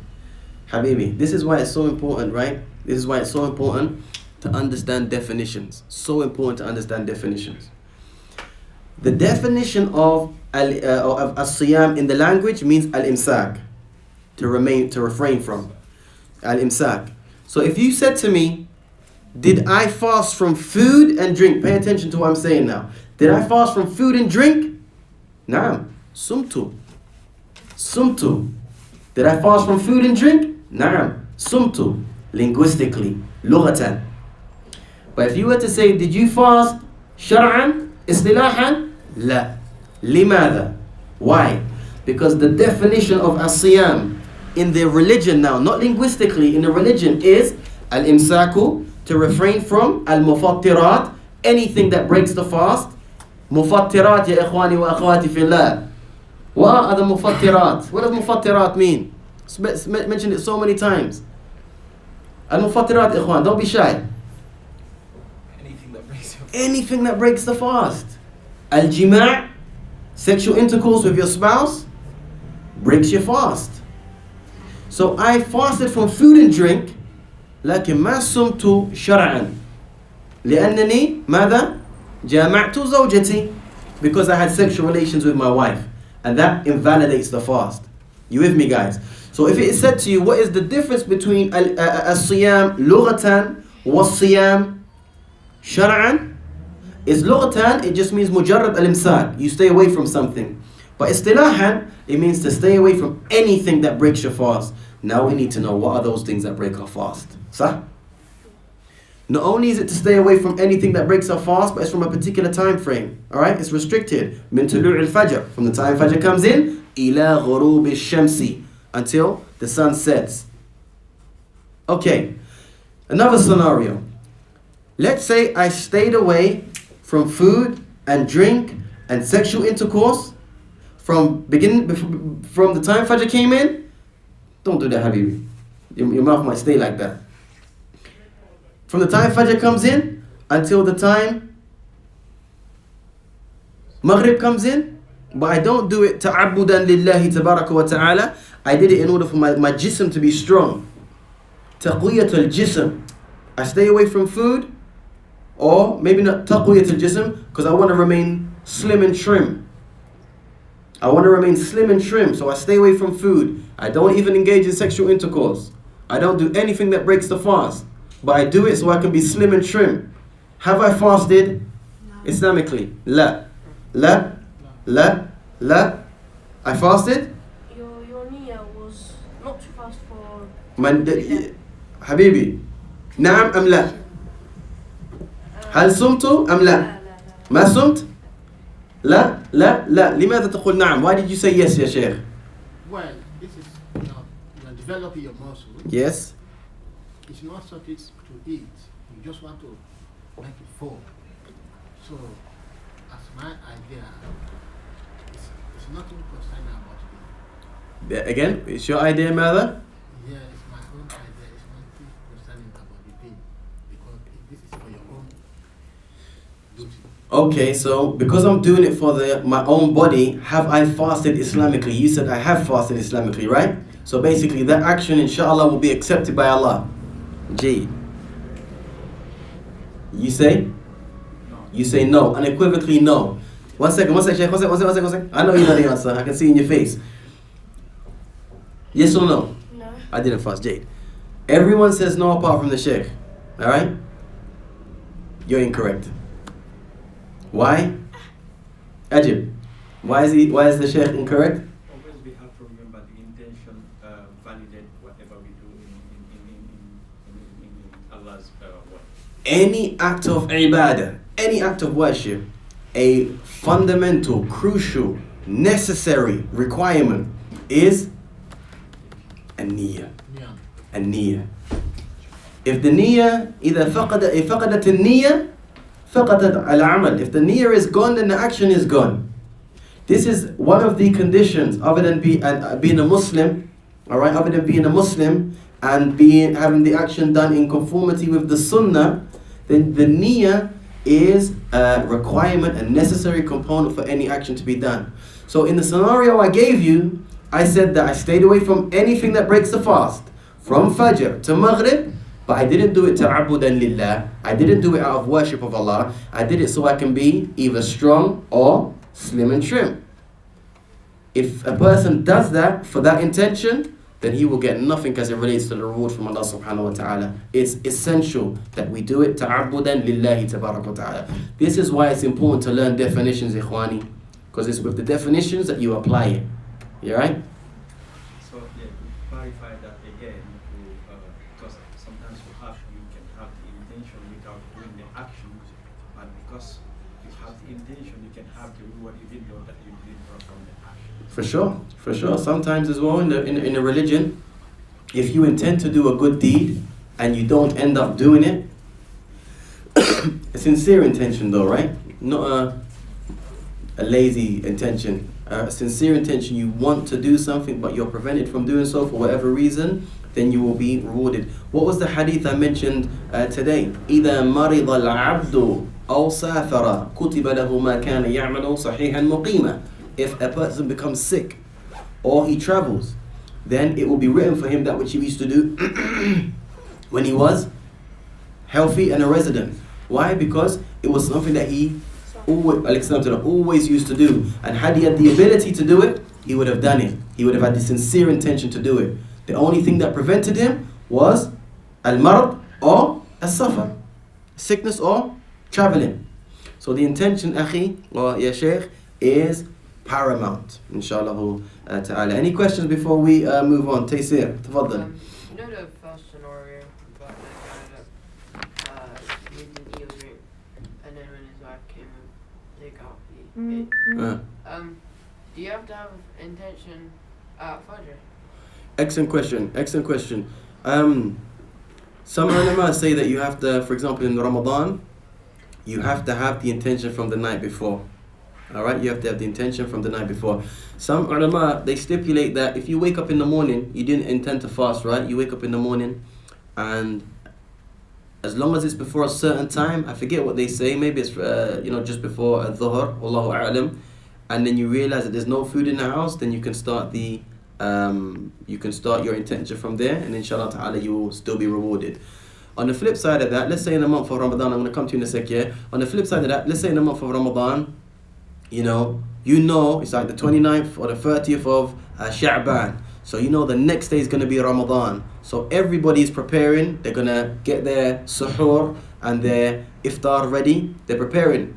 A: Habibi, this is why it's so important, right? This is why it's so important to understand definitions. So important to understand definitions. The definition of as-siyam in the language means al-imsak, to refrain from. Al-imsak. So if you said to me, did I fast from food and drink? Pay attention to what I'm saying now. Did I fast from food and drink? Naam. Sumtu. Did I fast from food and drink? Naam. Sumtu. Linguistically. Lughatan. But if you were to say, did you fast shar'an, istilahan? La. Limada. Why? Because the definition of as-siyam in the religion now, not linguistically, in the religion is al-imsaku, to refrain from, al-mufattirat, anything that breaks the fast. Mufattirat ya ikhwani wa akhwati fillah. What are the mufattirat? What does mufattirat mean? Mentioned it so many times. Al-mufattirat ikhwan, don't be shy. Anything that breaks the fast. Al-jima', sexual intercourse with your spouse, breaks your fast. So I fasted from food and drink, لكن ما صمت شرعا لأنني ماذا؟ جامعت زوجتي, because I had sexual relations with my wife, and that invalidates the fast. You with me, guys? So if it is said to you, what is the difference between as-siyam lughatan was-siyam shar'an? Is lughatan, it just means mujarrad al-imsak, you stay away from something. But istilahan, it means to stay away from anything that breaks your fast. Now we need to know, what are those things that break our fast? Sah? Not only is it to stay away from anything that breaks our fast, but it's from a particular time frame. Alright? It's restricted. Min tulu' al-fajr, from the time Fajr comes in, ila ghurub al-shamsi, until the sun sets. Okay. Another scenario. Let's say I stayed away from food and drink and sexual intercourse from the time Fajr came in. Don't do that, Habibi. Your mouth might stay like that. From the time Fajr comes in until the time Maghrib comes in. But I don't do it ta'abudan lillahi tabaraka wa ta'ala. I did it in order for my jism to be strong. Taqwiyat al-jism. I stay away from food, or maybe not taqwiyat al-jism, because I want to remain slim and trim. I want to remain slim and trim, so I stay away from food. I don't even engage in sexual intercourse. I don't do anything that breaks the fast. But I do it so I can be slim and trim. Have I fasted Islamically? La. La. La. La. I fasted?
D: Your niyyah was not to fast for...
A: حبيبي نعم أم لا؟ هل صمت أم لا؟ ما صمت؟ لا لا لا. لماذا تقول نعم? Why did you say yes يا شيخ?
F: Well, this is developing your muscle.
A: Yes.
F: It's not something to eat. You just want to make it fall. So, as my idea, it's nothing concerning about it.
A: Again, it's your idea, mother?
F: Yeah, it's my own idea. It's nothing concerning about the pain. Because this is for your own duty.
A: Okay, so because I'm doing it for my own body, have I fasted Islamically? You said I have fasted Islamically, right? So basically that action, inshallah, will be accepted by Allah. G. You say?
B: No.
A: You say no, unequivocally no. One second, Sheikh, one second. I know you know the answer. I can see in your face. Yes or no?
D: No.
A: I didn't fast, Jade. Everyone says no apart from the Sheikh. Alright? You're incorrect. Why? Ajib. Why is the Sheikh incorrect?
B: Always we have to remember the intention validate whatever we do in Allah's word.
A: Any act of ibadah, any act of worship, a fundamental, crucial, necessary requirement is a niyyah.
F: Yeah.
A: A niyyah. If the niyyah, إذا فقدت النية فقدت العمل. If the niyyah is gone, then the action is gone. This is one of the conditions, other than being a Muslim, alright, other than being a Muslim and having the action done in conformity with the Sunnah, then the niyyah is a requirement, a necessary component for any action to be done. So in the scenario I gave you, I said that I stayed away from anything that breaks the fast, from Fajr to Maghrib, but I didn't do it ta'abudan lillah. I didn't do it out of worship of Allah. I did it so I can be either strong or slim and trim. If a person does that for that intention, then he will get nothing as it relates to the reward from Allah subhanahu wa ta'ala. It's essential that we do it ta'abudan lillahi tabarak wa ta'ala. This is why it's important to learn definitions, ikhwani, because it's with the definitions that you apply it. You right?
B: So yeah, to clarify that again, because sometimes you can have the intention without doing the action, but because you have the intention, you can have the reward even though that you didn't perform the action.
A: For sure. Sometimes as well in the religion, if you intend to do a good deed and you don't end up doing it, a sincere intention though, right? Not a lazy intention. A sincere intention, you want to do something but you're prevented from doing so for whatever reason, then you will be rewarded. What was the hadith I mentioned today? إِذَا مَرِضَ الْعَبْدُ أَوْ سَافَرَ كُتِبَ لَهُ مَا كَانَ يَعْمَلُ صَحِيحًا مُقِيمًا. If a person becomes sick or he travels, then it will be written for him that which he used to do when he was healthy and a resident. Why? Because it was something that he always used to do. And had he had the ability to do it, he would have done it. He would have had the sincere intention to do it. The only thing that prevented him was al-marad or as-safar, sickness or traveling. So the intention, akhi, or ya shaykh, is paramount, inshallah ta'ala. Any questions before we move on? Taysir, tafaddal.
E: You know the first scenario about that guy that lived in deodorant, and then when his wife came and take out, he ate. Do you have to have intention at Fajr?
A: Excellent question. Some ulama say that you have to, for example in Ramadan, you have to have the intention from the night before. Alright, you have to have the intention from the night before. Some ulama, they stipulate that if you wake up in the morning, you didn't intend to fast, right? You wake up in the morning, and as long as it's before a certain time, I forget what they say, maybe it's just before dhuhr, Wallahu a'lam, and then you realize that there's no food in the house, then you can start your intention from there, and inshallah ta'ala you will still be rewarded. On the flip side of that, let's say in the month of Ramadan, I'm going to come to you in a sec, yeah? On the flip side of that, let's say in the month of Ramadan, you know it's like the 29th or the 30th of Sha'ban. So you know the next day is going to be Ramadan. So everybody's preparing. They're going to get their suhoor and their iftar ready. They're preparing.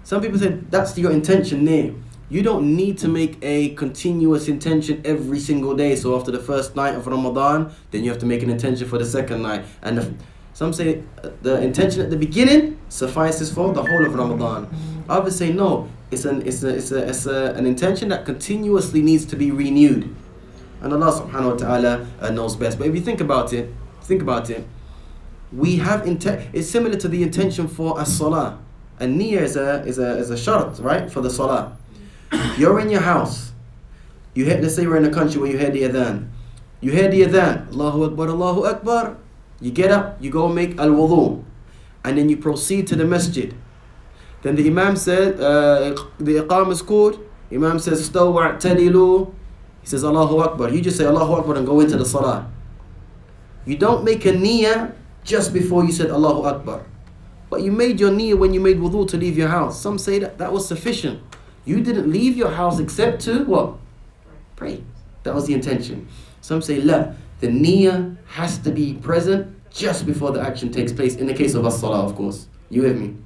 A: Some people say that's your intention there. You don't need to make a continuous intention every single day. So after the first night of Ramadan, then you have to make an intention for the second night. And some say the intention at the beginning suffices for the whole of Ramadan. Others say no. It's an intention that continuously needs to be renewed. And Allah subhanahu wa ta'ala knows best. But if you think about it, we have it's similar to the intention for as-salah. And niyyah is a shart, right, for the salah. You're in your house. Let's say we're in a country where you hear the adhan. You hear the adhan, Allahu Akbar, Allahu Akbar. You get up, you go make al-wudu. And then you proceed to the masjid. Then the Imam said, the iqam is called. Imam says, staw wa'tadilu. He says, Allahu Akbar. You just say Allahu Akbar and go into the salah. You don't make a niyyah just before you said Allahu Akbar. But you made your niyyah when you made wudu to leave your house. Some say that was sufficient. You didn't leave your house except to what? Pray. That was the intention. Some say, la, the niyyah has to be present just before the action takes place. In the case of as-salah, of course. You with me?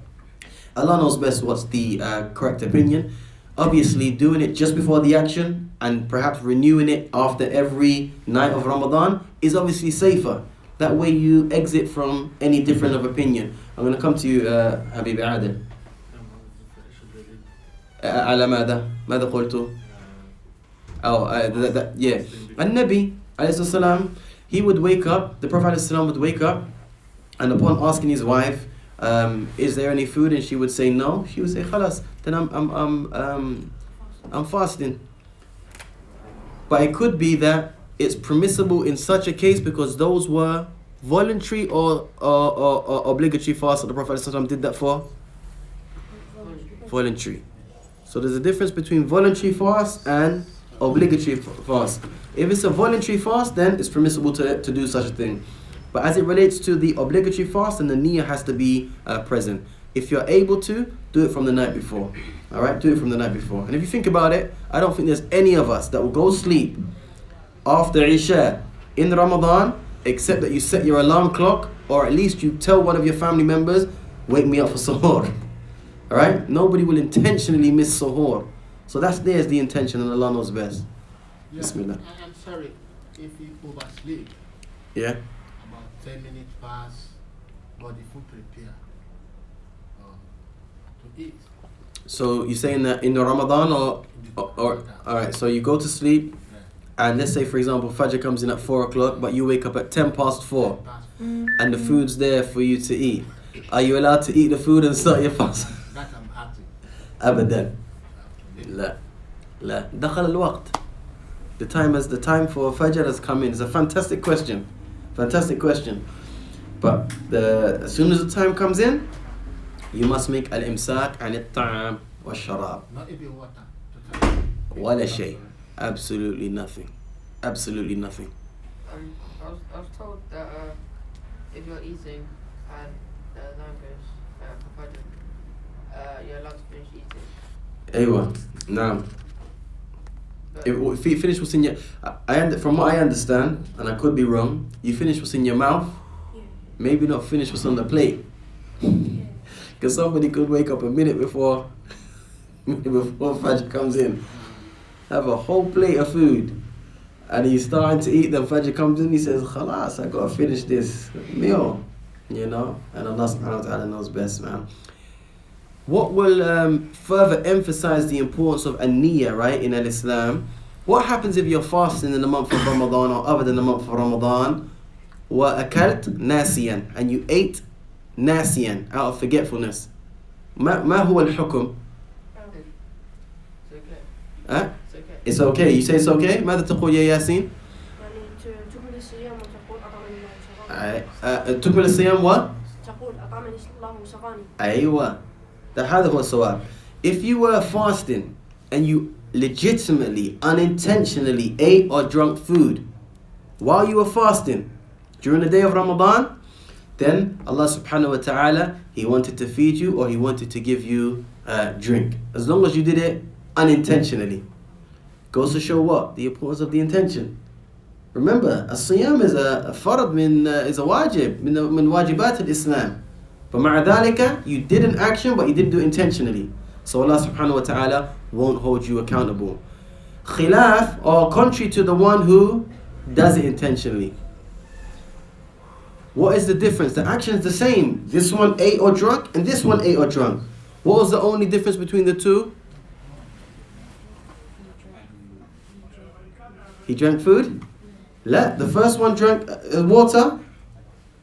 A: Allah knows best what's the correct opinion. Obviously, doing it just before the action and perhaps renewing it after every night of Ramadan is obviously safer. That way you exit from any different of opinion. I'm going to come to you, Habib Adil. على ماذا قلت؟ yeah. An-Nabi alayhi salam, he would wake up, the Prophet alayhi salam would wake up, and upon asking his wife, is there any food, and she would say no, he would say khalas, then I'm fasting. But it could be that it's permissible in such a case because those were voluntary or obligatory fasts that the Prophet ﷺ did that for? Voluntary. So there's a difference between voluntary fast and obligatory fast. If it's a voluntary fast, then it's permissible to do such a thing. But as it relates to the obligatory fast, then the niyyah has to be present. If you're able to, do it from the night before. Alright, do it from the night before. And if you think about it, I don't think there's any of us that will go sleep after Isha in Ramadan, except that you set your alarm clock, or at least you tell one of your family members, wake me up for suhoor. Alright? Nobody will intentionally miss suhoor. So there's the intention, and Allah knows best.
F: Yeah,
A: Bismillah.
F: I'm sorry if you oversleep.
A: Yeah?
F: About 10 minutes pass, but the food prepare to eat.
A: So you're saying that in the Ramadan or alright, so you go to sleep, and let's say for example Fajr comes in at 4 o'clock, but you wake up at 10 past 4 and the food's there for you to eat. Are you allowed to eat the food and start your fast?
F: That I'm acting.
A: أبدا. لا دخل الوقت. The time for Fajr has come in. It's a fantastic question. But as soon as the time comes in, you must make al-imsak عن الطعام والشراب.
F: Not even water.
A: ولا شيء. Absolutely nothing.
E: I was told that if you're eating and the alarm goes for Fajr, you're allowed to finish eating.
A: أيوة. نعم. If you finish what's in your, from what I understand, and I could be wrong, you finish what's in your mouth, maybe not finish what's on the plate. Because somebody could wake up a minute before Fajr comes in, have a whole plate of food, and he's starting to eat, then Fajr comes in, he says, khalas, I gotta finish this meal, and Allah subhanahu wa ta'ala knows best, man. What will further emphasize the importance of an-niyyah, right, in al-Islam? What happens if you're fasting in the month of Ramadan or other than the month of Ramadan, وَأَكَلْتْ نَاسِيًا, and you ate nasiyan, out of forgetfulness? ما هو الحكم?
E: okay.
A: Huh?
E: It's okay.
A: It's okay. You say it's okay? ماذا تقول يا ياسين؟
D: يعني تكمل الصيام وتقول أطعمني الله وسقاني.
A: تكمل الصيام و؟
D: تقول أطعمني الله وسقاني.
A: أيوة. هذا هو الصواب. If you were fasting and you legitimately, unintentionally ate or drunk food while you were fasting during the day of Ramadan, then Allah subhanahu wa ta'ala, He wanted to feed you or He wanted to give you drink. As long as you did it unintentionally. Goes to show what? The importance of the intention. Remember, as-siyam is a farad is a wajib, min wajibat al-Islam. But مع ذلك, you did an action but you didn't do it intentionally. So Allah subhanahu wa ta'ala won't hold you accountable. Khilaf, or contrary to the one who does it intentionally. What is the difference? The action is the same. This one ate or drunk and this one ate or drunk. What was the only difference between the two? He drank food? La. The first one drank water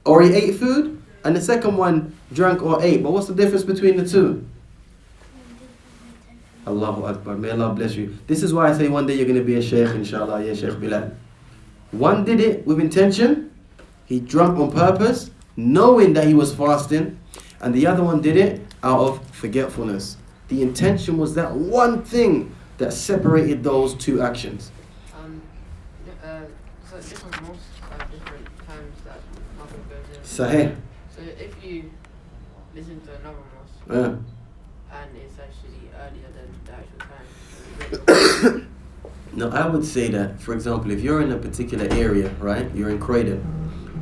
A: or he ate food, and the second one drank or ate. But what's the difference between the two? Allahu Akbar. May Allah bless you. This is why I say one day you're going to be a sheikh, inshallah, ya Sheikh Bilal. One did it with intention. He drank on purpose, knowing that he was fasting. And the other one did it out of forgetfulness. The intention was that one thing that separated those two actions.
E: So different mosques have different times that Maghrib goes in.
A: Sahih.
E: So if you listen to another mosque and it's actually earlier than the actual time.
A: No, I would say that, for example, if you're in a particular area, right, you're in Croydon,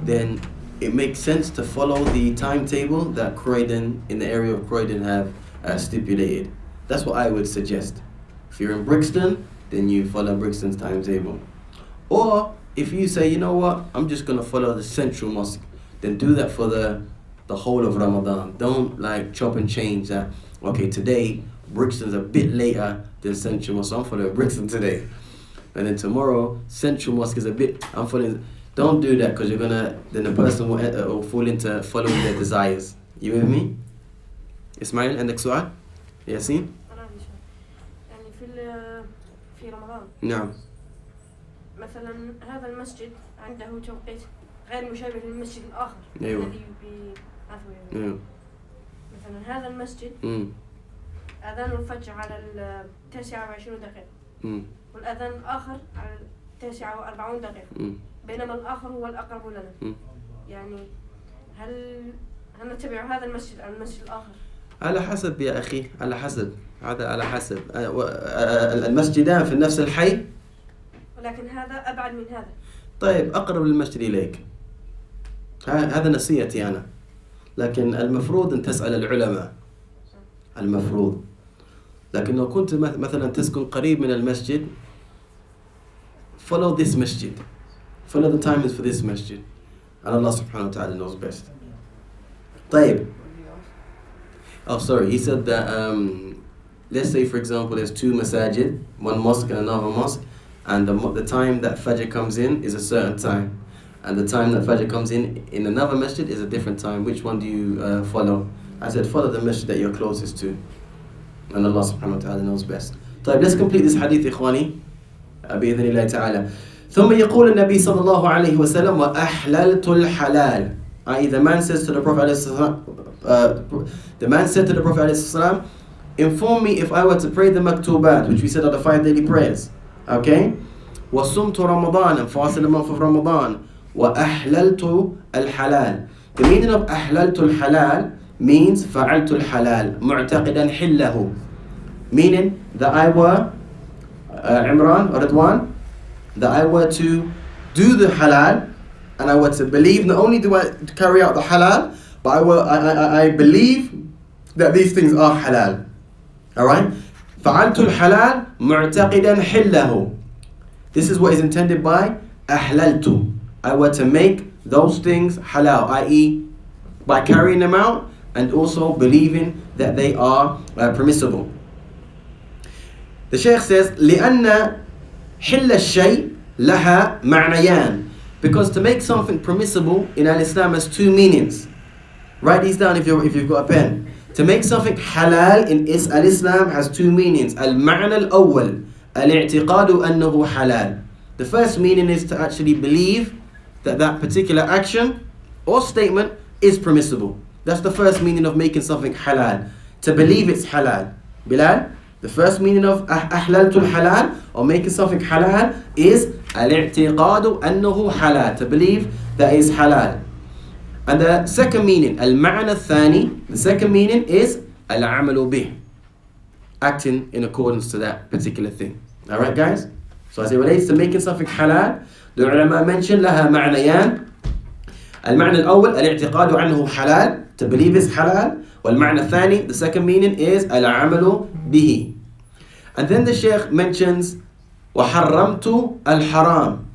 A: then it makes sense to follow the timetable that Croydon, in the area of Croydon, have stipulated. That's what I would suggest. If you're in Brixton, then you follow Brixton's timetable. Or if you say, you know what, I'm just going to follow the central mosque, then do that for the whole of Ramadan. Don't like chop and change that. Okay, today Brixton's a bit later than central mosque, so I'm following Brixton today. And then tomorrow, central mosque is a bit, I'm following. Don't do that, because then the person will fall into following their desires. You with me? Ismail, عندك سؤال؟ ياسين؟
D: يعني في رمضان.
A: نعم.
D: مثلا هذا المسجد عنده توقيت غير مشابه للمسجد الآخر.
A: أيوة.
D: الذي بعثوه.
A: أيوة.
D: مثلا هذا المسجد أذان الفجر على 29 دقيقة. والأذان الآخر على 49 دقيقة. بينما الآخر هو الأقرب لنا. يعني هل نتبع هذا المسجد أو المسجد الآخر؟
A: على حسب يا أخي، على حسب. هذا على حسب. المسجدان في نفس الحي.
D: ولكن هذا أبعد من هذا.
A: طيب أقرب للمسجد إليك. هذا نصيحتي أنا. لكن المفروض أن تسأل العلماء. المفروض. لكن لو كنت مثلا تسكن قريب من المسجد، follow this masjid. Follow the timings for this masjid. And Allah subhanahu wa ta'ala knows best. طيب. Oh, sorry. He said that, let's say, for example, there's two masajid, one mosque and another mosque, and the time that Fajr comes in is a certain time. And the time that Fajr comes in another masjid is a different time. Which one do you follow? I said, follow the masjid that you're closest to. And Allah subhanahu wa ta'ala knows best. طيب, let's complete this hadith, إخواني. بإذن الله تعالى. ثم يقول النبي صلى الله عليه وسلم وأحللت الحلال. i.e. the man says to the Prophet ﷺ, inform me if I were to pray the maktubat, which we said are the 5 daily prayers. Okay? وصمت رمضان, and fasted the month of Ramadan. وأحللت الحلال. The meaning of أحللت الحلال means فعلت الحلال معتقدا حله. Meaning that I were, Imran or Ridwan, that I were to do the halal, and I were to believe, not only do I carry out the halal, but I believe that these things are halal. Alright? فَعَلْتُ الْحَلَالِ مُعْتَقِدًا حِلَّهُ. This is what is intended by أَحْلَلْتُ. I were to make those things halal, i.e. by carrying them out and also believing that they are permissible. The Shaykh says, لِأَنَّ حِلَّ الشَّيْء لَهَا مَعْنَيَانِ. Because to make something permissible in Al-Islam has two meanings. Write these down if you've got a pen. To make something halal in Islam has two meanings. Al-ma'na al-awwal, al-i'tiqadu annahu halal. The first meaning is to actually believe that that particular action or statement is permissible. That's the first meaning of making something halal. To believe it's halal. Bilal, the first meaning of ahlaltul halal, or making something halal, is al-i'tiqadu annahu halal. To believe that is halal. And the second meaning, al-ma'na al-thani, the second meaning is al-amalu bih, acting in accordance to that particular thing. Alright guys? So as it relates to making something halal, the ulama mentioned لها معنيان. المعنى الأول الاعتقاد عنه حلال, to believe is halal. والمعنى الثاني, the second meaning is العمل به. And then the Shaykh mentions وحرمت الحرام,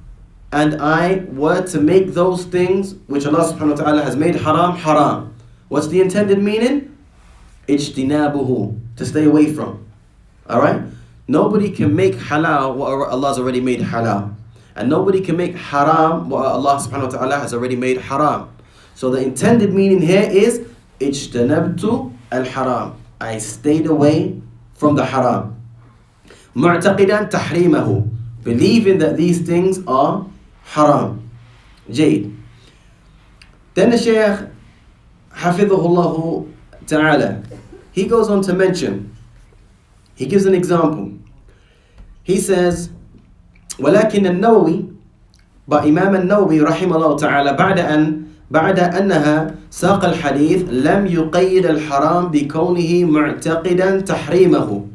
A: and I were to make those things which Allah subhanahu wa ta'ala has made haram, haram. What's the intended meaning? اجتنابه, to stay away from. Alright? Nobody can make halal what Allah's already made halal. And nobody can make haram what Allah subhanahu wa ta'ala has already made haram. So the intended meaning here is اجتنبت الحرام, I stayed away from the haram. معتقدا تحريمه, believing that these things are haram. Jade. Then the Shaykh Hafidhahullah Ta'ala, he goes on to mention, he gives an example. He says, ولكن النووي, but Imam Al-Nawawi رحمه الله تعالى بعد أنها ساق الحديث لم يقيد الحرام بكونه معتقدا تحريمه.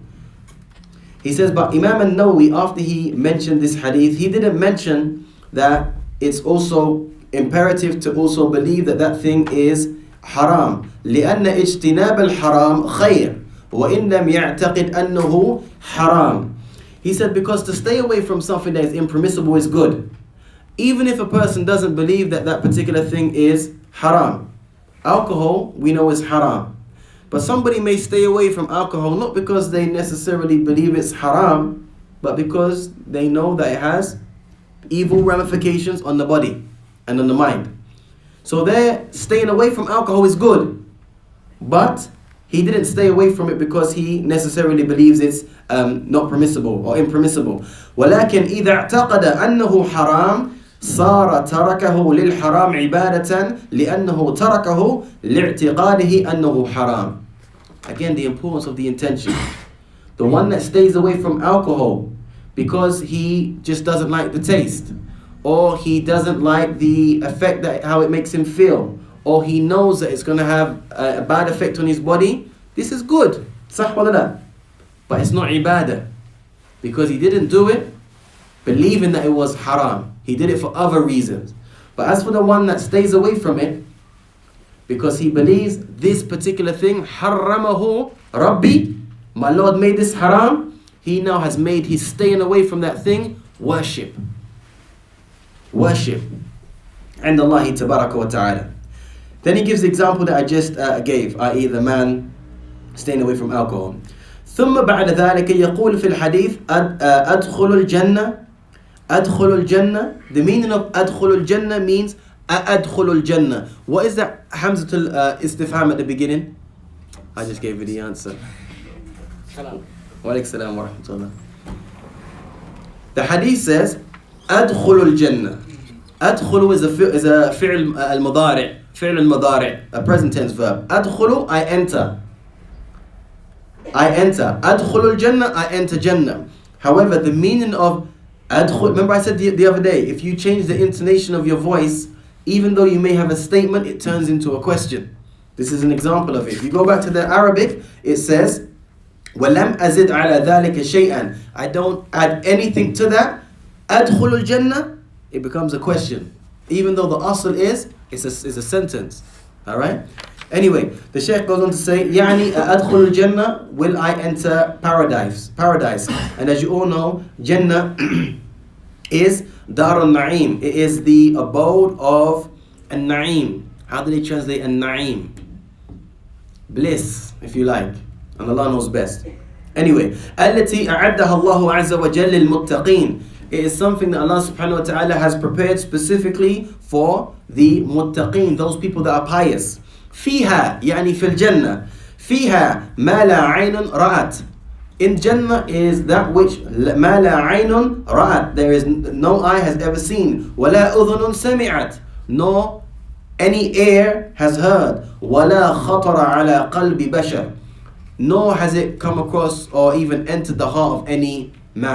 A: He says, but Imam Al-Nawawi, after he mentioned this hadith, he didn't mention that it's also imperative to also believe that that thing is haram. لأن اجتناب الحرام خير وإن لم يعتقد أنه حرام. He said, because to stay away from something that is impermissible is good, even if a person doesn't believe that that particular thing is haram. Alcohol, we know, is haram. But somebody may stay away from alcohol not because they necessarily believe it's haram, but because they know that it has evil ramifications on the body and on the mind. So their staying away from alcohol is good, but he didn't stay away from it because he necessarily believes it's not permissible or impermissible. ولكن إذا اعتقد أنه حرام صار تركه للحرام عبادة لأنه تركه لاعتقاده أنه حرام. Again, the importance of the intention. The one that stays away from alcohol because he just doesn't like the taste, or he doesn't like the effect that how it makes him feel, or he knows that it's going to have a bad effect on his body, this is good. Sah wala? But it's not ibadah, because he didn't do it believing that it was haram. He did it for other reasons. But as for the one that stays away from it because he believes this particular thing, harramahu Rabbi, my Lord made this haram, he now has made his staying away from that thing worship. Worship. And Allah tabaraka wa ta'ala. Then he gives the example that I just gave, i.e. the man staying away from alcohol. ثم بعد ذلك يقول في الحديث أدخل الجنة. أدخل الجنة. The meaning of أدخل الجنة means أدخل الجنة. What is that Hamzatul istifham at the beginning? I just gave you the answer. Wa alaikum salam wa rahmatullah. The hadith says أدخل الجنة. أدخل is a فعل المضارع. فعل المضارع, a present tense verb. أدخل, I enter. I enter. أدخل الجنة, I enter Jannah. However, the meaning of أدخل, remember I said the other day, if you change the intonation of your voice, even though you may have a statement, it turns into a question. This is an example of it. If you go back to the Arabic, it says وَلَمْ أَزِدْ عَلَى ذَلِكَ شَيْئًا. I don't add anything to that. أدخل الجنة, it becomes a question. Even though the asl is, it's a sentence. Alright? Anyway, the Shaykh goes on to say, يعني أدخل الجنة, will I enter paradise? Paradise. And as you all know, Jannah is Dar al-Na'im. It is the abode of An-Na'im. How do they translate An-Na'im? Bliss, if you like. And Allah knows best. Anyway, التي أعدها الله عز وجل للمتقين. It is something that Allah subhanahu wa ta'ala has prepared specifically for the muttaqeen, those people that are pious. فيها, يعني في الجنة. فيها ما لا عين رأت. In Jannah is that which ما لا عين رأت. There is no eye has ever seen. ولا أذن سمعت. No any ear has heard. ولا خطر على قلب بشر. Nor has it come across or even entered the heart of any